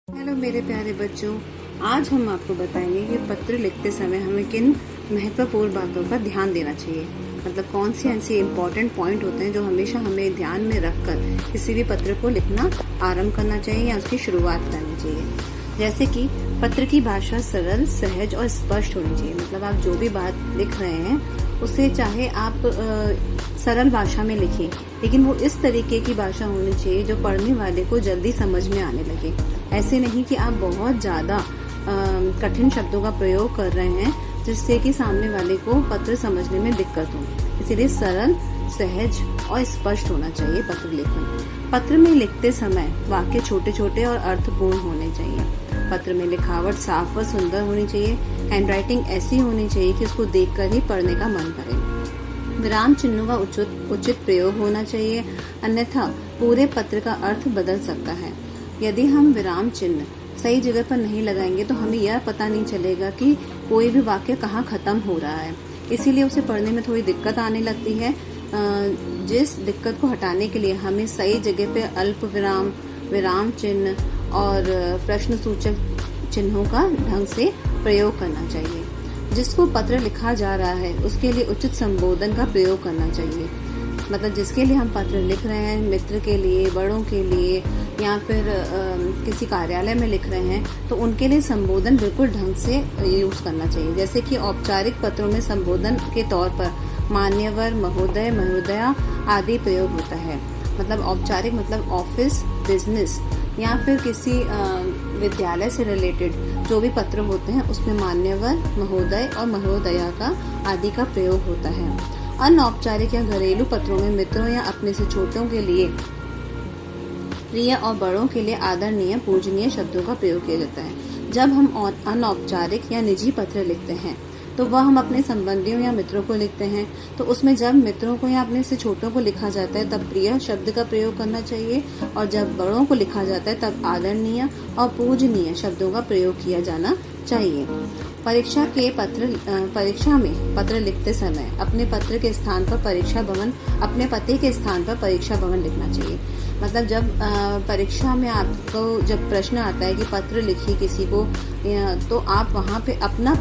Hello मेरे प्यारे बच्चों, आज हम आपको बताएंगे कि पत्र लिखते समय हमें किन महत्वपूर्ण बातों पर ध्यान देना चाहिए। मतलब कौन सी ऐसी इम्पोर्टेंट पॉइंट होते हैं जो हमेशा हमें ध्यान में रखकर किसी भी पत्र को लिखना आरंभ करना चाहिए या उसकी शुरुआत करनी चाहिए। जैसे कि पत्र की भाषा सरल, सहज और स्पष्ट होनी चाहिए। मतलब आप जो भी बात लिख रहे हैं उसे चाहे आप सरल भाषा में लिखें, लेकिन वो इस तरीके की भाषा होनी चाहिए जो पढ़ने वाले को जल्दी समझ में आने लगे। ऐसे नहीं कि आप बहुत ज्यादा कठिन शब्दों का प्रयोग कर रहे हैं जिससे कि सामने वाले को पत्र समझने में दिक्कत हो। इसीलिए सरल, सहज और स्पष्ट होना चाहिए पत्र लेखन। पत्र में लिखते समय वाक्य छोटे छोटे और अर्थपूर्ण होने चाहिए। पत्र में लिखावट साफ व सुंदर होनी चाहिए। हैंडराइटिंग ऐसी होनी चाहिए कि उसको देखकर ही पढ़ने का मन करे। विराम चिन्हों का उचित प्रयोग होना चाहिए, अन्यथा पूरे पत्र का अर्थ बदल सकता है। यदि हम विराम चिन्ह सही जगह पर नहीं लगाएंगे तो हमें यह पता नहीं चलेगा कि कोई भी वाक्य कहाँ खत्म हो रहा है। इसीलिए उसे पढ़ने में थोड़ी दिक्कत आने लगती है। जिस दिक्कत को हटाने के लिए हमें सही जगह पे अल्प विराम, विराम चिन्ह और प्रश्न सूचक चिन्हों का ढंग से प्रयोग करना चाहिए। जिसको पत्र लिखा जा रहा है उसके लिए उचित संबोधन का प्रयोग करना चाहिए। मतलब जिसके लिए हम पत्र लिख रहे हैं, मित्र के लिए, बड़ों के लिए या फिर किसी कार्यालय में लिख रहे हैं, तो उनके लिए संबोधन बिल्कुल ढंग से यूज करना चाहिए। जैसे कि औपचारिक पत्रों में संबोधन के तौर पर मान्यवर, महोदय, महोदया आदि प्रयोग होता है। मतलब औपचारिक मतलब ऑफिस, बिजनेस या फिर किसी विद्यालय से रिलेटेड जो भी पत्र होते हैं उसमें मान्यवर, महोदय और महोदया का आदि का प्रयोग होता है। अनौपचारिक या घरेलू पत्रों में मित्रों या अपने से छोटों के लिए प्रिय और बड़ों के लिए आदरणीय, पूजनीय शब्दों का प्रयोग किया जाता है। जब हम अनौपचारिक या निजी पत्र लिखते हैं तो वह हम अपने संबंधियों या मित्रों को लिखते हैं। तो उसमें जब मित्रों को या अपने से छोटों को लिखा जाता है तब प्रिय शब्द का प्रयोग करना चाहिए, और जब बड़ों को लिखा जाता है तब आदरणीय और पूजनीय शब्दों का प्रयोग किया जाना चाहिए। परीक्षा में पत्र लिखते समय अपने पत्र के स्थान पर परीक्षा भवन, अपने पते के स्थान पर परीक्षा भवन लिखना चाहिए। मतलब जब परीक्षा में आपको जब प्रश्न आता है कि पत्र लिखिए किसी को, तो आप वहाँ पे अपना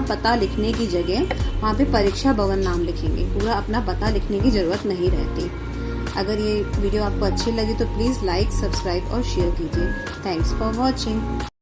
पता लिखने की जगह वहाँ पे परीक्षा भवन नाम लिखेंगे। पूरा अपना पता लिखने की जरूरत नहीं रहती। अगर ये वीडियो आपको अच्छी लगी तो प्लीज लाइक, सब्सक्राइब और शेयर कीजिए। Thanks for watching.